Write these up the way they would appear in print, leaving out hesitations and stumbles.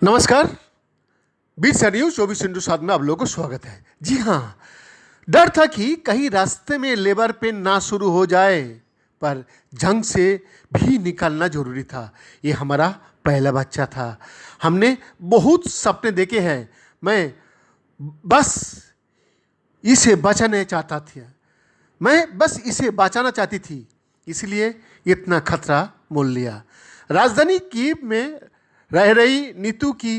नमस्कार। Beat news 24/7 में आप लोगों को स्वागत है। जी हाँ, डर था कि कहीं रास्ते में लेबर पेन ना शुरू हो जाए, पर जंग से भी निकलना जरूरी था। ये हमारा पहला बच्चा था। हमने बहुत सपने देखे हैं। मैं बस इसे बचाना चाहता था। मैं बस इसे बचाना चाहती थी, इसलिए इतना खतरा मोल लिया। राजधानी कीव में रह रही नीतू की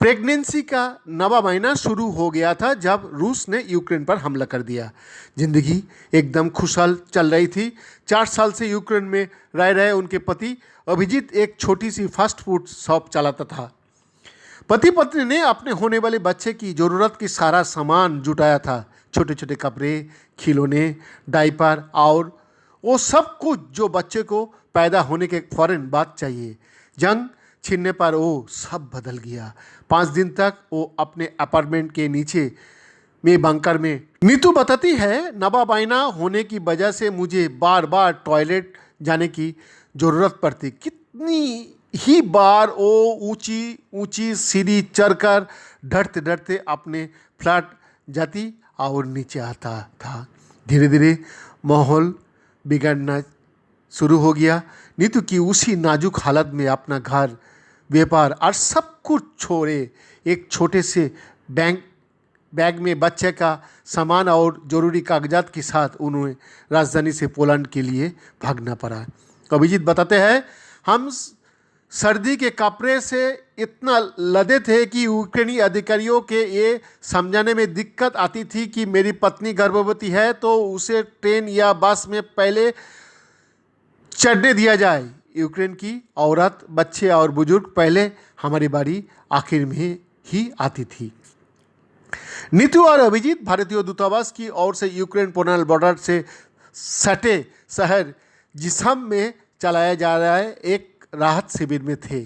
प्रेगनेंसी का नवा महीना शुरू हो गया था जब रूस ने यूक्रेन पर हमला कर दिया। जिंदगी एकदम खुशहाल चल रही थी। 4 साल से यूक्रेन में रह रहे उनके पति अभिजीत एक छोटी सी फास्ट फूड शॉप चलाता था। पति पत्नी ने अपने होने वाले बच्चे की ज़रूरत की सारा सामान जुटाया था। छोटे छोटे कपड़े, खिलौने, डायपर और वो सब कुछ जो बच्चे को पैदा होने के फ़ौरन बाद चाहिए। जंग छिनने पर वो सब बदल गया। 5 दिन तक वो अपने अपार्टमेंट के नीचे में बंकर में। नीतू बताती है, नवा महीना होने की वजह से मुझे बार बार टॉयलेट जाने की ज़रूरत पड़ती। कितनी ही बार वो ऊंची ऊंची सीढ़ी चढ़कर डरते डरते अपने फ्लैट जाती और नीचे आता था। धीरे धीरे माहौल बिगड़ना शुरू हो गया। नीतू की उसी नाजुक हालत में अपना घर, व्यापार और सब कुछ छोड़े एक छोटे से बैग में बच्चे का सामान और ज़रूरी कागजात के साथ उन्हें राजधानी से पोलैंड के लिए भागना पड़ा। अभिजीत बताते हैं, हम सर्दी के कपड़े से इतना लदे थे कि यूक्रेनी अधिकारियों के ये समझाने में दिक्कत आती थी कि मेरी पत्नी गर्भवती है तो उसे ट्रेन या बस में पहले चढ़ने दिया जाए। यूक्रेन की औरत, बच्चे और बुजुर्ग पहले, हमारी बारी आखिर में ही आती थी। नीतू और अभिजीत भारतीय दूतावास की ओर से यूक्रेन पोलैंड बॉर्डर से सटे शहर जिसम में चलाया जा रहा है एक राहत शिविर में थे।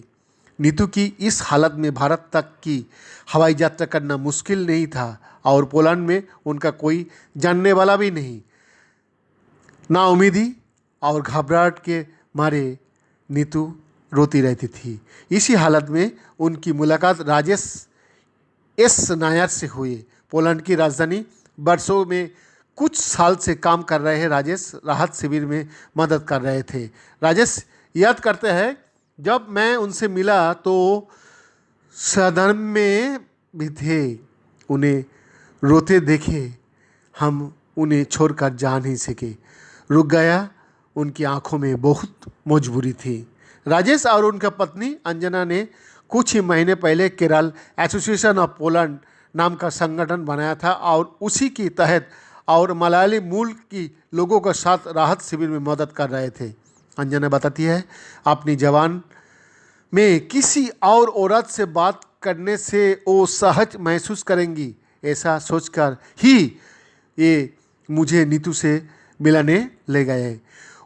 नीतू की इस हालत में भारत तक की हवाई यात्रा करना मुश्किल नहीं था और पोलैंड में उनका कोई जानने वाला भी नहीं। नाउम्मीदी और घबराहट के मारे नीतू रोती रहती थी। इसी हालत में उनकी मुलाकात राजेश एस नायर से हुई। पोलैंड की राजधानी वर्सो में कुछ साल से काम कर रहे राजेश राहत शिविर में मदद कर रहे थे। राजेश याद करते हैं, जब मैं उनसे मिला तो सदन में भी थे। उन्हें रोते देखे हम उन्हें छोड़कर जा नहीं सके। रुक गया। उनकी आंखों में बहुत मजबूरी थी। राजेश और उनका पत्नी अंजना ने कुछ ही महीने पहले केरल एसोसिएशन ऑफ पोलैंड नाम का संगठन बनाया था और उसी के तहत और मलयाली मूल की लोगों के साथ राहत शिविर में मदद कर रहे थे। अंजना बताती है, अपनी जवान में किसी और औरत से बात करने से वो सहज महसूस करेंगी। ऐसा सोचकर ही ये मुझे नीतू से मिलाने ले गए।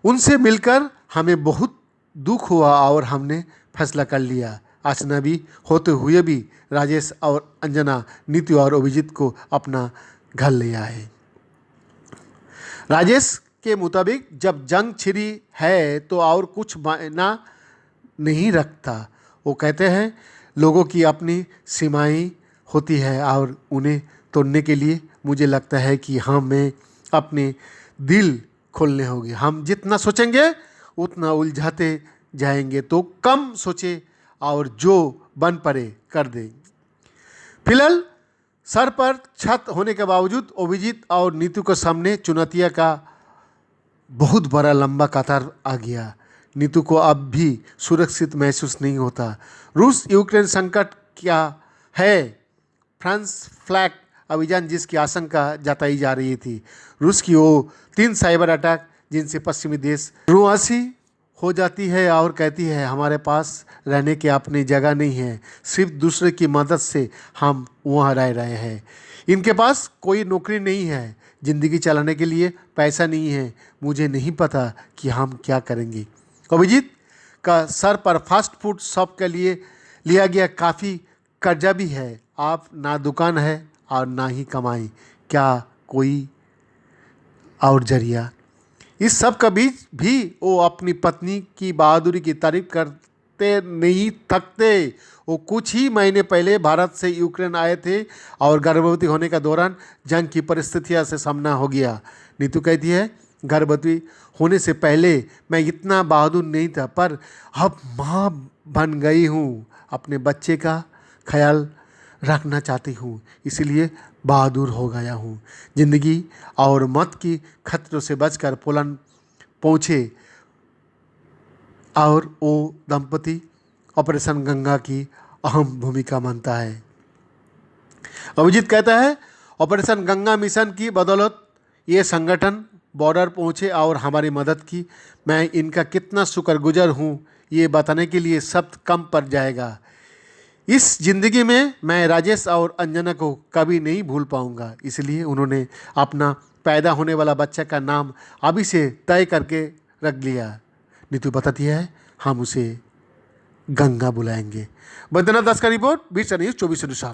उनसे मिलकर हमें बहुत दुख हुआ और हमने फैसला कर लिया। अजनबी होते हुए भी राजेश और अंजना नीतू और अभिजीत को अपना घर ले आए। राजेश के मुताबिक जब जंग छिड़ी है तो और कुछ मायना नहीं रखता। वो कहते हैं, लोगों की अपनी सीमाएं होती है और उन्हें तोड़ने के लिए मुझे लगता है कि हमें अपने दिल खोलने होंगे। हम जितना सोचेंगे उतना उलझाते जाएंगे, तो कम सोचे और जो बन पड़े कर दें। फिलहाल सर पर छत होने के बावजूद अभिजीत और नीतू के सामने चुनौतियां का बहुत बड़ा लंबा कतार आ गया। नीतू को अब भी सुरक्षित महसूस नहीं होता। रूस यूक्रेन संकट क्या है, फ्रांस फ्लैग अभियान जिसकी आशंका जताई जा रही थी। रूस की वो 3 साइबर अटैक जिनसे पश्चिमी देश रुआसी हो जाती है और कहती है, हमारे पास रहने की अपनी जगह नहीं है, सिर्फ दूसरे की मदद से हम वहाँ रह रहे हैं। इनके पास कोई नौकरी नहीं है, ज़िंदगी चलाने के लिए पैसा नहीं है। मुझे नहीं पता कि हम क्या करेंगे। अभिजीत का सर पर फास्ट फूड शॉप के लिए लिया गया काफ़ी कर्जा भी है। आप ना दुकान है और ना ही कमाई, क्या कोई और जरिया? इस सब के बीच भी वो अपनी पत्नी की बहादुरी की तारीफ कर सकते नहीं थकते। वो कुछ ही महीने पहले भारत से यूक्रेन आए थे और गर्भवती होने का दौरान जंग की परिस्थितियों से सामना हो गया। नीतू कहती है, गर्भवती होने से पहले मैं इतना बहादुर नहीं था, पर अब माँ बन गई हूँ, अपने बच्चे का ख्याल रखना चाहती हूँ, इसलिए बहादुर हो गया हूँ। ज़िंदगी और मौत की खतरों से बचकर पोलैंड पहुँचे और वो दंपति ऑपरेशन गंगा की अहम भूमिका मानता है। अभिजीत कहता है, ऑपरेशन गंगा मिशन की बदौलत ये संगठन बॉर्डर पहुँचे और हमारी मदद की। मैं इनका कितना शुक्रगुजार हूँ, ये बताने के लिए शब्द कम पड़ जाएगा। इस ज़िंदगी में मैं राजेश और अंजना को कभी नहीं भूल पाऊँगा, इसलिए उन्होंने अपना पैदा होने वाला बच्चा का नाम अभी से तय करके रख लिया। नीतू बताती है, हम उसे गंगा बुलाएंगे। वैद्यनाथ दास का रिपोर्ट, बीच न्यूज़ 24/7।